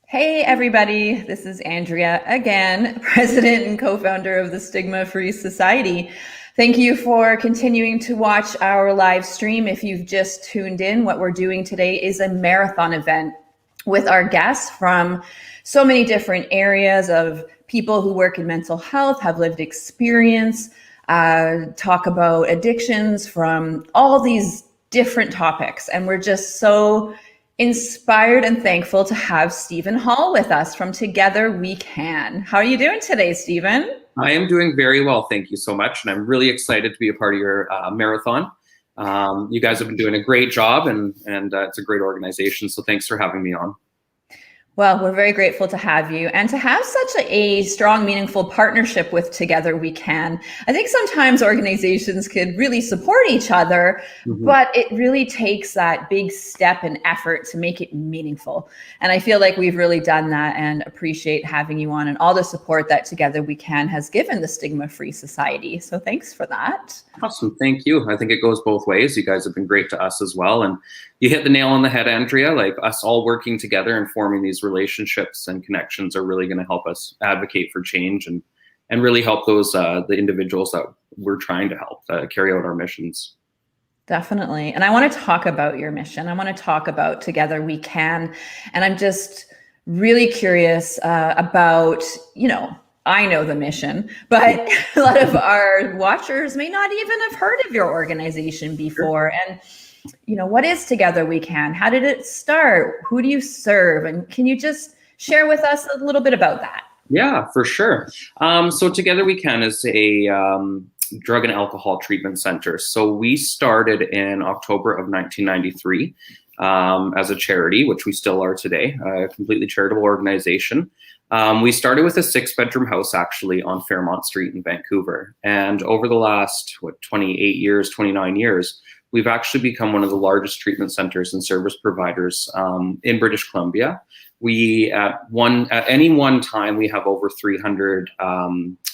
Hey, everybody. This is Andrea again, president and co-founder of the Stigma-Free Society. Thank you for continuing to watch our live stream. If you've just tuned in, what we're doing today is a marathon event with our guests from so many different areas of people who work in mental health, have lived experience, talk about addictions from all these different topics. And we're just so inspired and thankful to have Stephen Hall with us from Together We Can. How are you doing today, Stephen? I am doing very well, thank you so much. And I'm really excited to be a part of your marathon. You guys have been doing a great job and it's a great organization. So thanks for having me on. Well, we're very grateful to have you and to have such a strong, meaningful partnership with Together We Can. I think sometimes organizations could really support each other, but it really takes that big step and effort to make it meaningful. And I feel like we've really done that and appreciate having you on and all the support that Together We Can has given the Stigma-Free Society. So thanks for that. Awesome, thank you. I think it goes both ways. You guys have been great to us as well. And you hit the nail on the head, Andrea, like us all working together and forming these relationships and connections are really going to help us advocate for change and really help those the individuals that we're trying to help carry out our missions. Definitely. And I want to talk about your mission. I want to talk about Together We Can. And I'm just really curious about, I know the mission, but a lot of our watchers may not even have heard of your organization before. And what is Together We Can? How did it start? Who do you serve? And can you just share with us a little bit about that? Yeah, for sure. So Together We Can is a drug and alcohol treatment center. So we started in October of 1993 as a charity, which we still are today, a completely charitable organization. We started with a 6-bedroom house actually on Fairmont Street in Vancouver. And over the last, 29 years, we've actually become one of the largest treatment centers and service providers in British Columbia. We at any one time we have over 300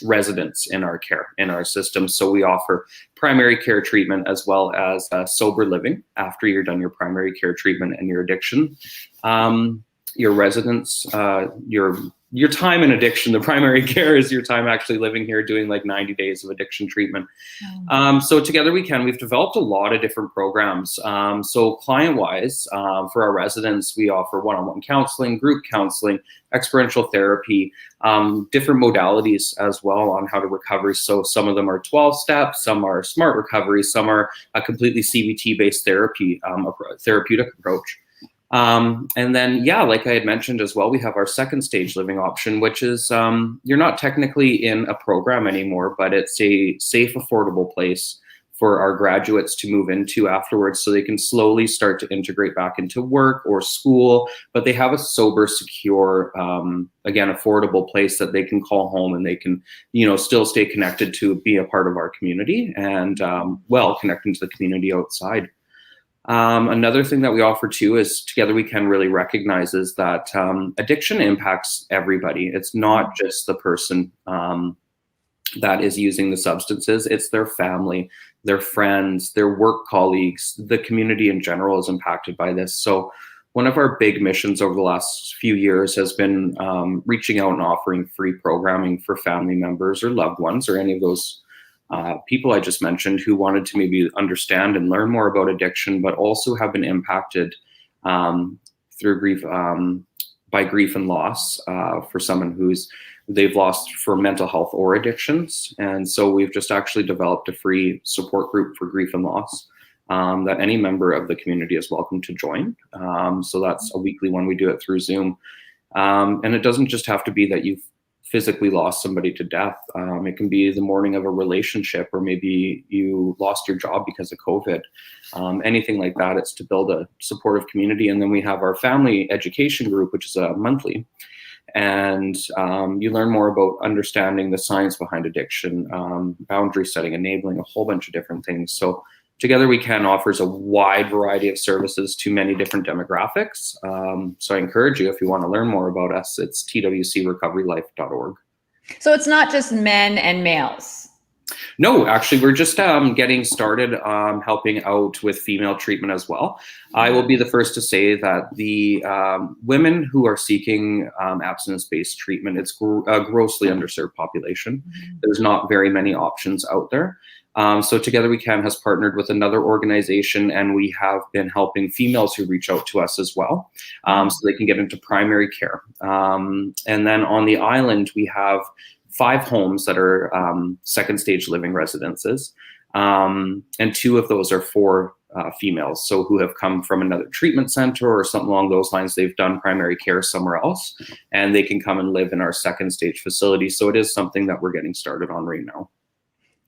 residents in our care in our system. So we offer primary care treatment as well as sober living after you're done your primary care treatment and your addiction. Your residents, your time in addiction, the primary care is your time actually living here doing like 90 days of addiction treatment. So Together We Can, we've developed a lot of different programs. So client-wise, for our residents, we offer one-on-one counseling, group counseling, experiential therapy, different modalities as well on how to recover. So some of them are 12 steps, some are smart recovery, some are a completely CBT-based therapeutic approach. And then, like I had mentioned as well, we have our second stage living option, which is you're not technically in a program anymore, but it's a safe, affordable place for our graduates to move into afterwards so they can slowly start to integrate back into work or school, but they have a sober, secure, again, affordable place that they can call home and they can, still stay connected to be a part of our community and, connecting to the community outside. Another thing that we offer too is Together We Can really recognizes that addiction impacts everybody. It's not just the person that is using the substances, it's their family, their friends, their work colleagues, the community in general is impacted by this. So one of our big missions over the last few years has been reaching out and offering free programming for family members or loved ones or any of those people I just mentioned who wanted to maybe understand and learn more about addiction, but also have been impacted through grief, by grief and loss for someone they've lost for mental health or addictions. And so we've just actually developed a free support group for grief and loss that any member of the community is welcome to join. So that's a weekly one. We do it through Zoom. And it doesn't just have to be that you've physically lost somebody to death. It can be the morning of a relationship, or maybe you lost your job because of COVID. Anything like that, it's to build a supportive community. And then we have our family education group, which is monthly. And you learn more about understanding the science behind addiction, boundary setting, enabling, a whole bunch of different things. So Together We Can offers a wide variety of services to many different demographics. So I encourage you, if you want to learn more about us, it's twcrecoverylife.org. So it's not just men and males. No, actually, we're just getting started helping out with female treatment as well. I will be the first to say that the women who are seeking abstinence-based treatment, it's a grossly underserved population. There's not very many options out there. So Together We Can has partnered with another organization, and we have been helping females who reach out to us as well, so they can get into primary care. And then on the island, we have 5 homes that are second stage living residences. And 2 of those are for females, so who have come from another treatment center or something along those lines. They've done primary care somewhere else, and they can come and live in our second stage facility. So it is something that we're getting started on right now.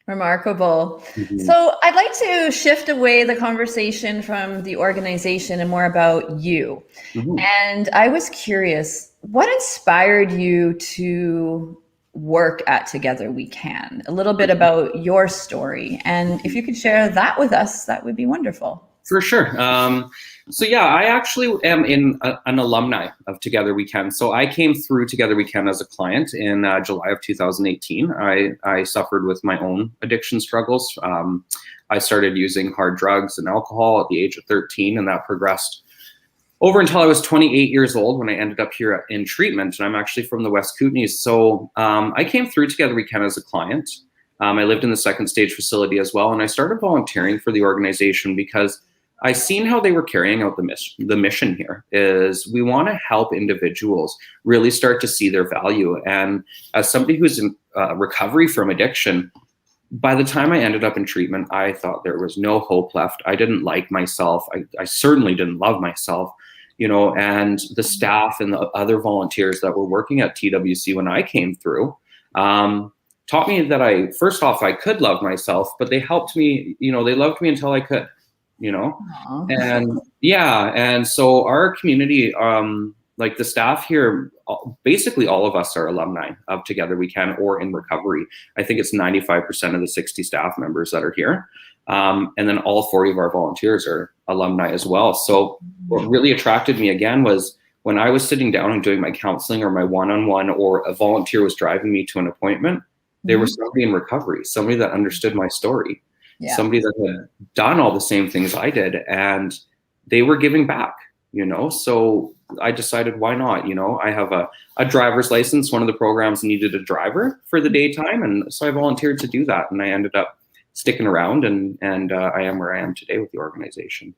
Remarkable. So I'd like to shift away the conversation from the organization and more about you. And I was curious, what inspired you to work at Together We Can? A little bit about your story. And if you could share that with us, that would be wonderful. For sure. So yeah, I actually am an alumni of Together We Can. So I came through Together We Can as a client in July of 2018. I suffered with my own addiction struggles. I started using hard drugs and alcohol at the age of 13, and that progressed over until I was 28 years old when I ended up here in treatment. And I'm actually from the West Kootenays. So I came through Together We Can as a client. I lived in the second stage facility as well. And I started volunteering for the organization because I seen how they were carrying out the mission here. Is we want to help individuals really start to see their value. And as somebody who's in recovery from addiction, by the time I ended up in treatment, I thought there was no hope left. I didn't like myself. I certainly didn't love myself, and the staff and the other volunteers that were working at TWC when I came through taught me that first off, I could love myself, but they helped me, they loved me until I could. And yeah, and so our community, like the staff here, basically all of us are alumni of Together We Can or in recovery. I think it's 95% of the 60 staff members that are here. And then all 40 of our volunteers are alumni as well. So what really attracted me again was when I was sitting down and doing my counseling or my one-on-one, or a volunteer was driving me to an appointment, they were somebody in recovery, somebody that understood my story. Somebody that had done all the same things I did, and they were giving back, so I decided, why not? I have a driver's license. One of the programs needed a driver for the daytime, and so I volunteered to do that, and I ended up sticking around, and I am where I am today with the organization.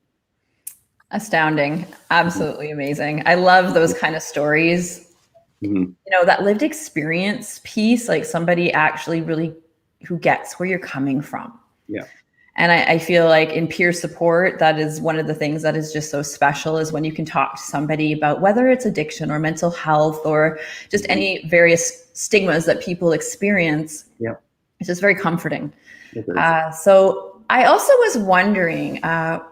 Astounding. Absolutely amazing. I love those kind of stories. That lived experience piece, like somebody actually really who gets where you're coming from. Yeah. And I feel like in peer support, that is one of the things that is just so special, is when you can talk to somebody about whether it's addiction or mental health or just any various stigmas that people experience. Yeah. It's just very comforting. So I also was wondering,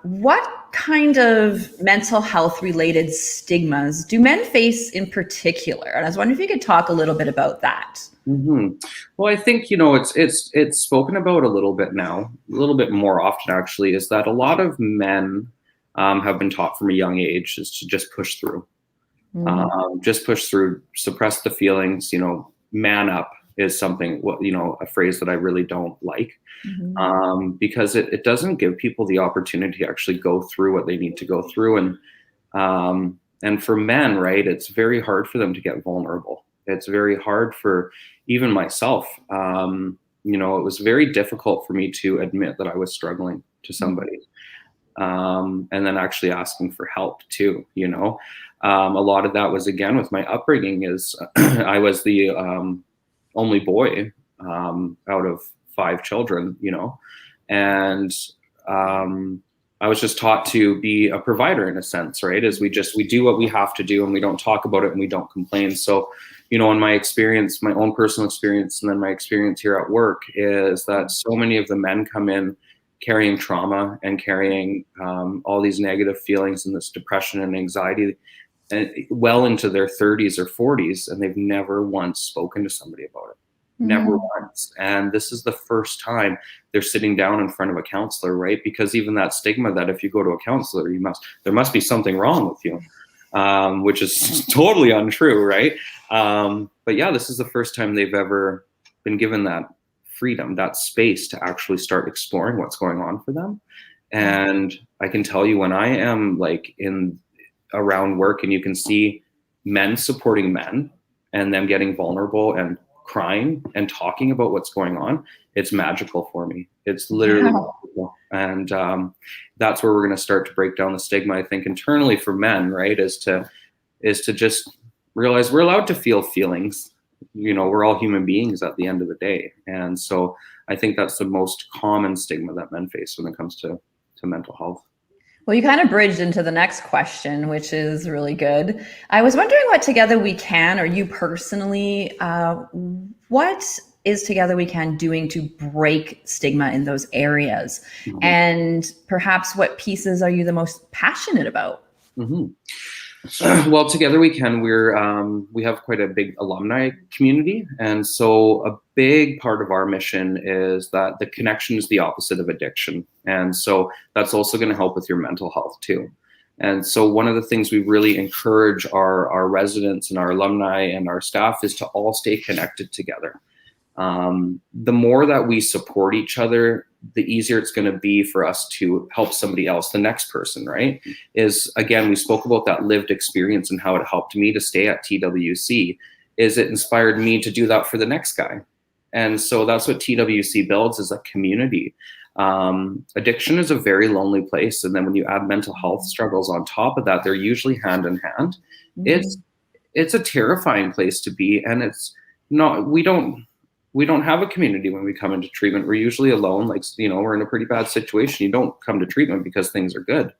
what kind of mental health related stigmas do men face in particular? And I was wondering if you could talk a little bit about that. Well, I think, it's spoken about a little bit now, a little bit more often actually, is that a lot of men have been taught from a young age is to just push through, suppress the feelings, man up is something, a phrase that I really don't like, because it doesn't give people the opportunity to actually go through what they need to go through. And for men, right, it's very hard for them to get vulnerable. It's very hard for even myself. It was very difficult for me to admit that I was struggling to somebody. And then actually asking for help too, a lot of that was, again, with my upbringing, is I was the only boy out of 5 children, and I was just taught to be a provider in a sense, right? As we do what we have to do, and we don't talk about it, and we don't complain. So, in my experience, my own personal experience, and then my experience here at work, is that so many of the men come in carrying trauma and carrying all these negative feelings and this depression and anxiety, and well into their 30s or 40s, and they've never once spoken to somebody about it. Never once. And this is the first time they're sitting down in front of a counselor, right? Because even that stigma that if you go to a counselor, there must be something wrong with you, which is totally untrue, right? But yeah, this is the first time they've ever been given that freedom, that space to actually start exploring what's going on for them. And I can tell you, when I am like in around work and you can see men supporting men and them getting vulnerable and crying and talking about what's going on, it's magical for me. It's literally magical. And that's where we're going to start to break down the stigma, I think, internally for men, right? Is to just realize we're allowed to feel feelings. You know, we're all human beings at the end of the day. And so I think that's the most common stigma that men face when it comes to mental health. Well, you kind of bridged into the next question, which is really good. I was wondering what Together We Can, or you personally, what is Together We Can doing to break stigma in those areas? Mm-hmm. And perhaps what pieces are you the most passionate about? Mm-hmm. Well, Together We Can, we have quite a big alumni community. And so a big part of our mission is that the connection is the opposite of addiction. And so that's also going to help with your mental health too. And so one of the things we really encourage our residents and our alumni and our staff is to all stay connected together. The more that we support each other, the easier it's going to be for us to help somebody else, the next person, right? Is, again, we spoke about that lived experience and how it helped me to stay at TWC, is it inspired me to do that for the next guy. And so that's what TWC builds, is a community. Addiction is a very lonely place. And then when you add mental health struggles on top of that, they're usually hand in hand. Mm-hmm. It's a terrifying place to be. And it's not, we don't have a community when we come into treatment. We're usually alone. Like, you know, we're in a pretty bad situation. You don't come to treatment because things are good.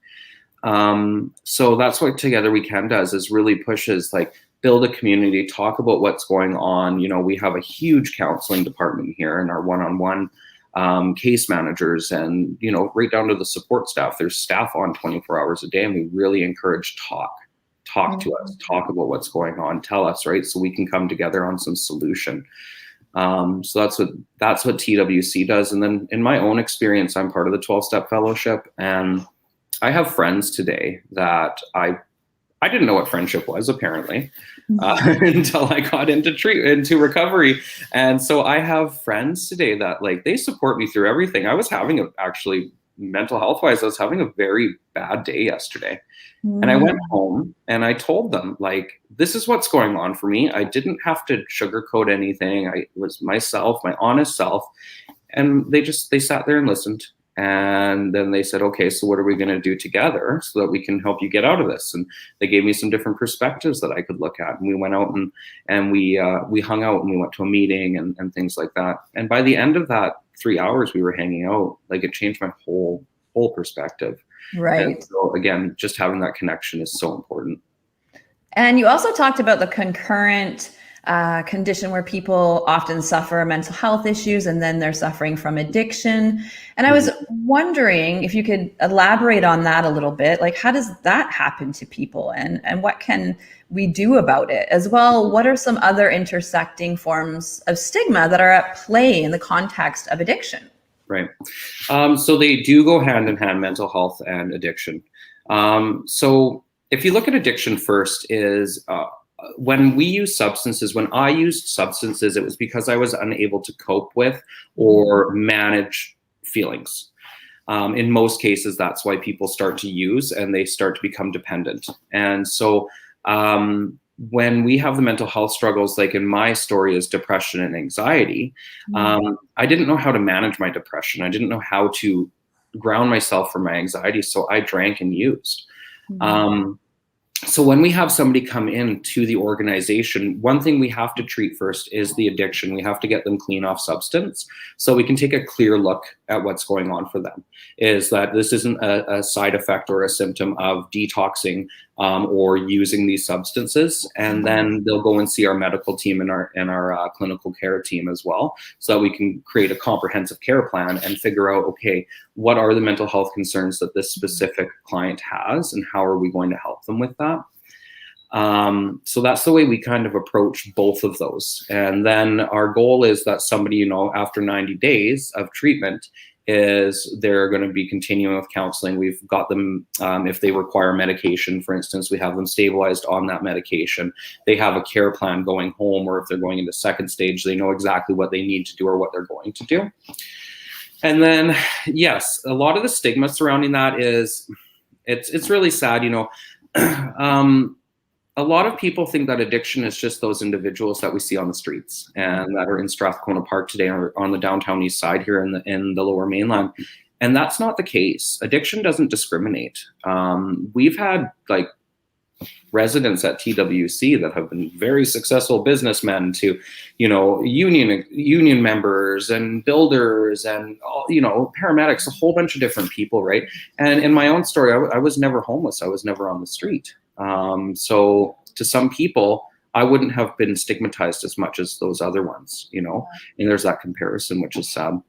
So that's what Together We Can does, is really pushes, like, build a community, talk about what's going on. You know, we have a huge counseling department here, and our one-on-one case managers, and, you know, right down to the support staff. There's staff on 24 hours a day, and we really encourage talk to us, talk about what's going on, tell us, right? So we can come together on some solution. So that's what TWC does. And then in my own experience, I'm part of the 12-step fellowship, and I have friends today that I didn't know what friendship was, apparently, until I got into recovery. And so I have friends today that, like, they support me through everything. I was having actually mental health wise, I was having a very bad day yesterday. And I went home and I told them, like, this is what's going on for me. I didn't have to sugarcoat anything. I was myself, my honest self. And they sat there and listened. And then they said, okay, so what are we going to do together so that we can help you get out of this? And they gave me some different perspectives that I could look at. And we went out and we hung out, and we went to a meeting and things like that. And by the end of that 3 hours we were hanging out, like, it changed my whole perspective. Right. And so again, just having that connection is so important. And you also talked about the concurrent condition where people often suffer mental health issues and then they're suffering from addiction. And I was wondering if you could elaborate on that a little bit. Like, how does that happen to people, and what can we do about it? As well, what are some other intersecting forms of stigma that are at play in the context of addiction? Right. So they do go hand in hand, mental health and addiction. So if you look at addiction first, is when we use substances, when I used substances, it was because I was unable to cope with or manage feelings. In most cases, that's why people start to use and they start to become dependent. And so when we have the mental health struggles, like in my story is depression and anxiety, I didn't know how to manage my depression. I didn't know how to ground myself from my anxiety. So I drank and used. So when we have somebody come into the organization, one thing we have to treat first is the addiction. We have to get them clean off substance so we can take a clear look at what's going on for them. Is that this isn't a side effect or a symptom of detoxing or using these substances. And then they'll go and see our medical team and our clinical care team as well, so that we can create a comprehensive care plan and figure out, okay, what are the mental health concerns that this specific client has, and how are we going to help them with that? So that's the way we kind of approach both of those. And then our goal is that somebody, after 90 days of treatment, is they're going to be continuing with counseling. We've got them, if they require medication, for instance, we have them stabilized on that medication. They have a care plan going home, or if they're going into second stage, they know exactly what they need to do or what they're going to do. And then, yes, a lot of the stigma surrounding that is, it's really sad, you know. A lot of people think that addiction is just those individuals that we see on the streets and that are in Strathcona Park today, or on the downtown east side here in the Lower Mainland. And that's not the case. Addiction doesn't discriminate. We've had like residents at TWC that have been very successful businessmen to, you know, union members and builders and, you know, paramedics, a whole bunch of different people, right? And in my own story, I was never homeless. I was never on the street. So to some people, I wouldn't have been stigmatized as much as those other ones, you know, and there's that comparison, which is sad.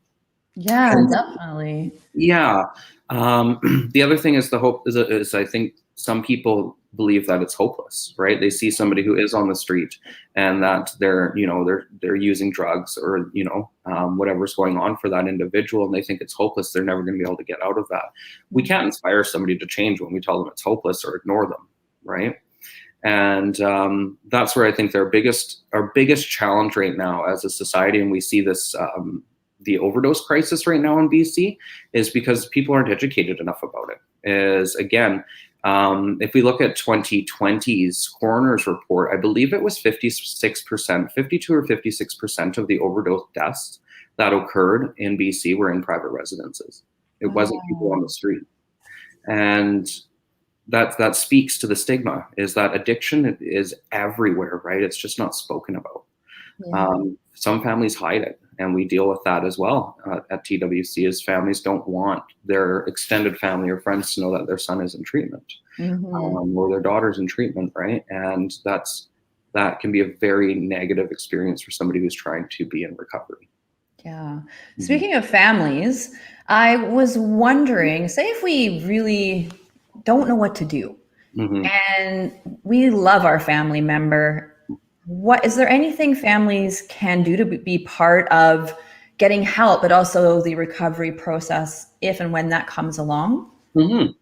Yeah, definitely. Yeah. The other thing is the hope is I think some people believe that it's hopeless, right? They see somebody who is on the street and that they're, you know, they're using drugs or, you know, whatever's going on for that individual, and they think it's hopeless. They're never going to be able to get out of that. We can't inspire somebody to change when we tell them it's hopeless or ignore them, right? And that's where I think our biggest challenge right now as a society, and we see this, the overdose crisis right now in BC, is because people aren't educated enough about it. Is again, if we look at 2020's coroner's report, I believe it was 56%, 52 or 56% of the overdose deaths that occurred in BC were in private residences. It wasn't people on the street. And that speaks to the stigma, is that addiction is everywhere, right? It's just not spoken about. Yeah. Some families hide it, and we deal with that as well at TWC, as families don't want their extended family or friends to know that their son is in treatment, or their daughter's in treatment, right? And that can be a very negative experience for somebody who's trying to be in recovery. Yeah. Speaking of families, I was wondering, say if we really don't know what to do, and we love our family member, is there anything families can do to be part of getting help, but also the recovery process if and when that comes along? Well,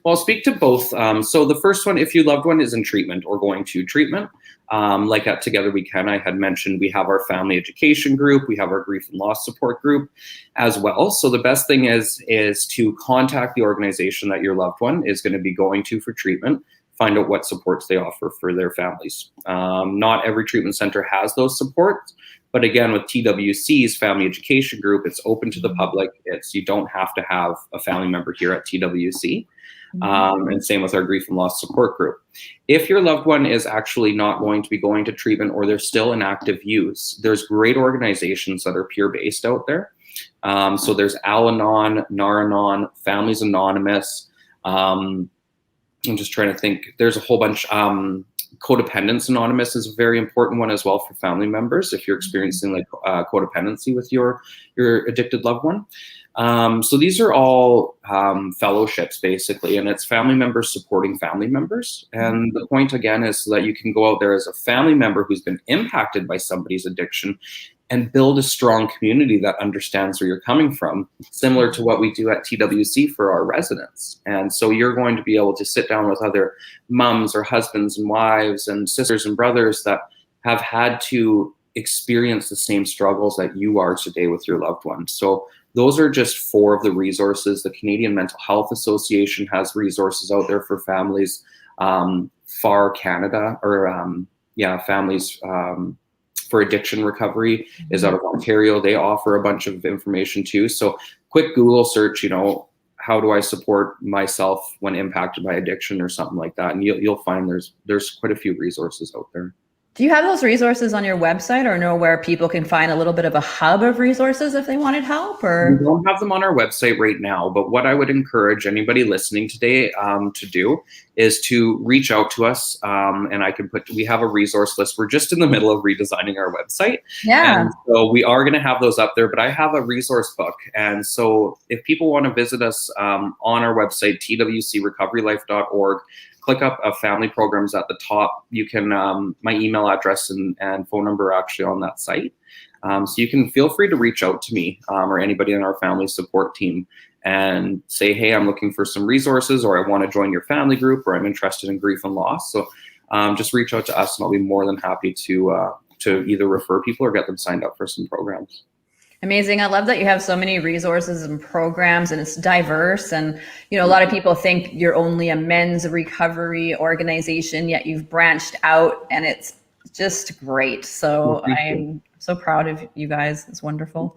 I'll speak to both. So the first one, if your loved one is in treatment or going to treatment, like at Together We Can, I had mentioned, we have our family education group, we have our grief and loss support group as well. So the best thing is to contact the organization that your loved one is going to be going to for treatment, find out what supports they offer for their families. Not every treatment center has those supports, but again, with TWC's family education group, it's open to the public. You don't have to have a family member here at TWC. And same with our grief and loss support group. If your loved one is actually not going to be going to treatment, or they're still in active use, there's great organizations that are peer-based out there. So there's Al-Anon, Nar-Anon, Families Anonymous. I'm just trying to think. There's a whole bunch. Codependence Anonymous is a very important one as well for family members if you're experiencing like codependency with your addicted loved one. So these are all fellowships basically, and it's family members supporting family members. And the point again is so that you can go out there as a family member who's been impacted by somebody's addiction and build a strong community that understands where you're coming from, similar to what we do at TWC for our residents. And so you're going to be able to sit down with other moms or husbands and wives and sisters and brothers that have had to experience the same struggles that you are today with your loved one. So those are just 4 of the resources. The Canadian Mental Health Association has resources out there for families. FAR Canada, or Families for Addiction Recovery is out of Ontario. They offer a bunch of information too. So quick Google search, you know, how do I support myself when impacted by addiction or something like that, and you'll find there's quite a few resources out there. Do you have those resources on your website, or know where people can find a little bit of a hub of resources if they wanted help? Or we don't have them on our website right now, but what I would encourage anybody listening today to do is to reach out to us, and we have a resource list. We're just in the middle of redesigning our website. Yeah. And so we are going to have those up there, but I have a resource book. And so if people want to visit us on our website, twcrecoverylife.org, click up family programs at the top. You can, my email address and phone number are actually on that site. So you can feel free to reach out to me or anybody in our family support team and say, hey, I'm looking for some resources, or I want to join your family group, or I'm interested in grief and loss. So just reach out to us and I'll be more than happy to either refer people or get them signed up for some programs. Amazing. I love that you have so many resources and programs, and it's diverse. And, you know, a lot of people think you're only a men's recovery organization, yet you've branched out, and it's just great. So I'm so proud of you guys. It's wonderful.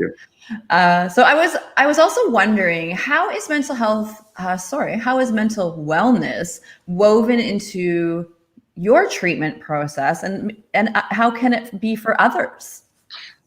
So I was also wondering, how is mental health, how is mental wellness woven into your treatment process, and how can it be for others?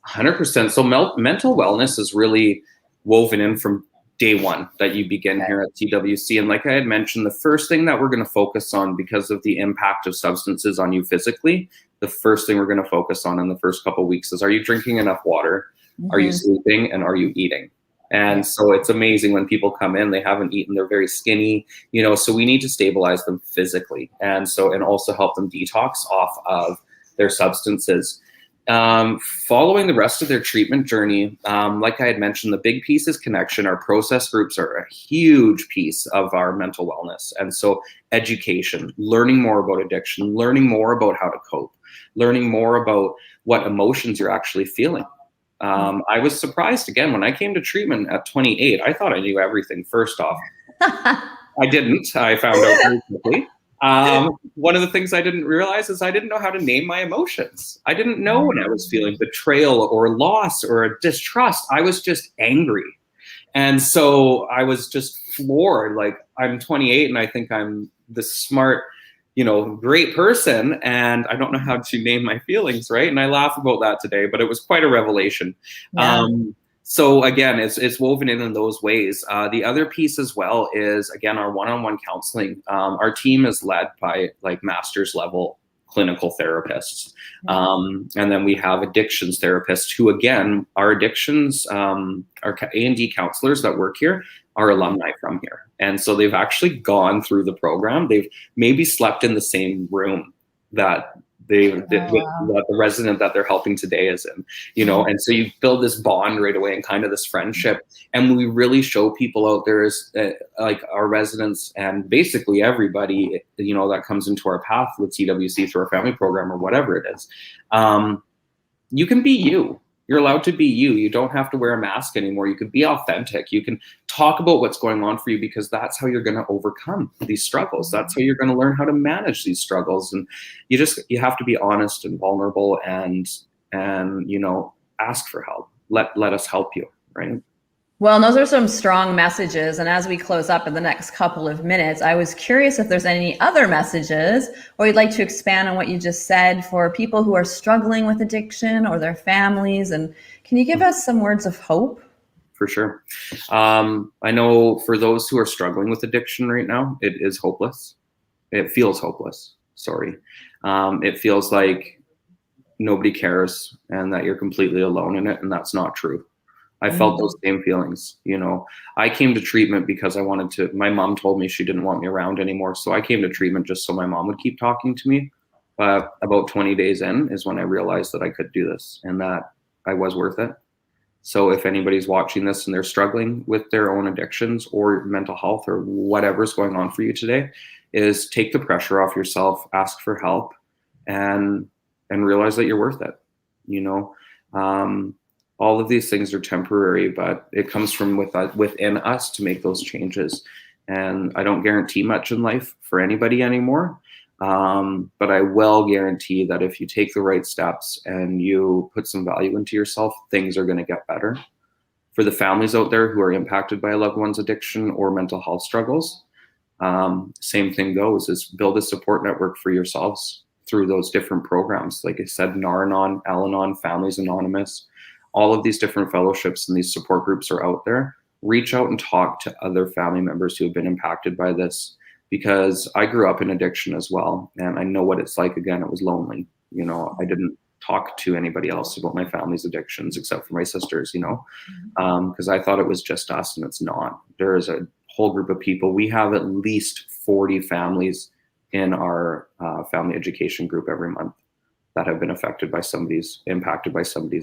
100%. So mental wellness is really woven in from day one that you begin here at TWC. And like I had mentioned, the first thing that we're going to focus on, because of the impact of substances on you physically, the first thing we're going to focus on in the first couple of weeks is, are you drinking enough water? Are you sleeping? And are you eating? And so it's amazing when people come in, they haven't eaten, they're very skinny, you know, so we need to stabilize them physically. And also help them detox off of their substances. Following the rest of their treatment journey, like I had mentioned, the big piece is connection. Our process groups are a huge piece of our mental wellness. And so education, learning more about addiction, learning more about how to cope, learning more about what emotions you're actually feeling. I was surprised again when I came to treatment at 28. I thought I knew everything. First off, I didn't. I found out very quickly. One of the things I didn't realize is I didn't know how to name my emotions. I didn't know when I was feeling betrayal or loss or distrust. I was just angry. And so I was just floored. Like, I'm 28 and I think I'm this smart, you know, great person, and I don't know how to name my feelings, right? And I laugh about that today, but it was quite a revelation. Yeah. So again, it's woven in those ways. The other piece as well is, again, our one-on-one counseling. Our team is led by like master's level clinical therapists. And then we have addictions therapists who, again, our addictions, our A&D counselors that work here are alumni from here. And so they've actually gone through the program. They've maybe slept in the same room that that the resident that they're helping today is in, you know. And so you build this bond right away and kind of this friendship. And we really show people out there is like our residents and basically everybody, you know, that comes into our path with TWC through our family program or whatever it is. You can be you. You're allowed to be you. You don't have to wear a mask anymore. You can be authentic. You can talk about what's going on for you, because that's how you're going to overcome these struggles. That's how you're going to learn how to manage these struggles. And you have to be honest and vulnerable and you know, ask for help. Let us help you, right? Well, those are some strong messages. And as we close up in the next couple of minutes, I was curious if there's any other messages, or you'd like to expand on what you just said, for people who are struggling with addiction or their families. And can you give us some words of hope? For sure. I know for those who are struggling with addiction right now, it is hopeless. It feels hopeless. Sorry. It feels like nobody cares and that you're completely alone in it. And that's not true. I felt those same feelings. You know, I came to treatment because my mom told me she didn't want me around anymore. So I came to treatment just so my mom would keep talking to me. About 20 days in is when I realized that I could do this and that I was worth it. So if anybody's watching this and they're struggling with their own addictions or mental health or whatever's going on for you today, is take the pressure off yourself, ask for help, and realize that you're worth it. You know, all of these things are temporary, but it comes from within us to make those changes. And I don't guarantee much in life for anybody anymore. But I will guarantee that if you take the right steps and you put some value into yourself, things are going to get better. For the families out there who are impacted by a loved one's addiction or mental health struggles, same thing goes, is build a support network for yourselves through those different programs. Like I said, Nar-Anon, Al-Anon, Families Anonymous, all of these different fellowships and these support groups are out there. Reach out and talk to other family members who have been impacted by this, because I grew up in addiction as well. And I know what it's like. Again, it was lonely. You know, I didn't talk to anybody else about my family's addictions except for my sisters, you know, because I thought it was just us, and it's not. There is a whole group of people. We have at least 40 families in our family education group every month that have been impacted by somebody's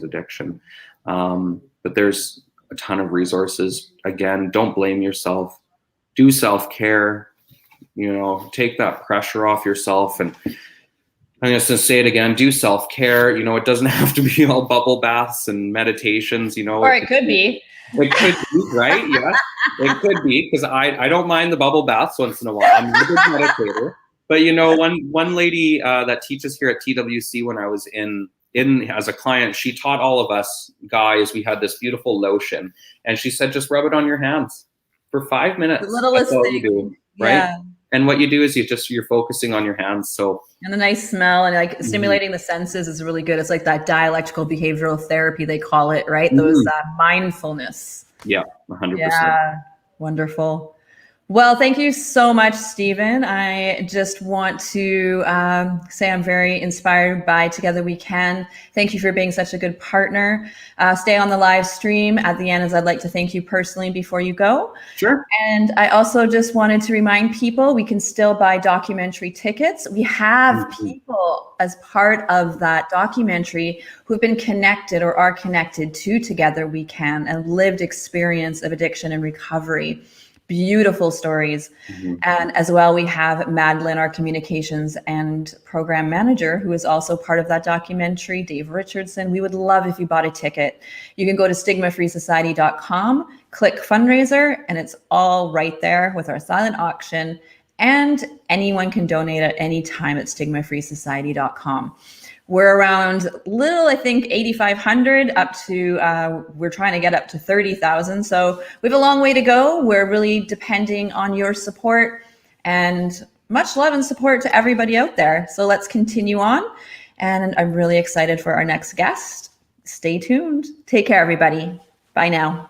addiction. But there's a ton of resources. Again, don't blame yourself. Do self-care. Take that pressure off yourself. And I'm just going to say it again, do self-care. It doesn't have to be all bubble baths and meditations, Or it could be. It could be, right? Yeah, it could be, because I don't mind the bubble baths once in a while. I'm a good meditator. But one lady that teaches here at TWC, when I was in as a client, she taught all of us guys, we had this beautiful lotion, and she said, just rub it on your hands for 5 minutes. The littlest thing. You do, right? Yeah. And what you do is you're focusing on your hands. So, and the nice smell and like stimulating the senses is really good. It's like that dialectical behavioral therapy, they call it, right? Those mindfulness. Yeah, 100%. Yeah, wonderful. Well, thank you so much, Stephen. I just want to say I'm very inspired by Together We Can. Thank you for being such a good partner. Stay on the live stream at the end, as I'd like to thank you personally before you go. Sure. And I also just wanted to remind people we can still buy documentary tickets. We have people as part of that documentary who've been connected or are connected to Together We Can and lived experience of addiction and recovery. Beautiful stories. And as well, we have Madeline, our communications and program manager, who is also part of that documentary, Dave Richardson. We would love if you bought a ticket. You can go to stigmafreesociety.com, click fundraiser, and it's all right there with our silent auction. And anyone can donate at any time at stigmafreesociety.com. We're around I think 8,500 up to, we're trying to get up to 30,000. So we have a long way to go. We're really depending on your support, and much love and support to everybody out there. So let's continue on. And I'm really excited for our next guest. Stay tuned. Take care, everybody. Bye now.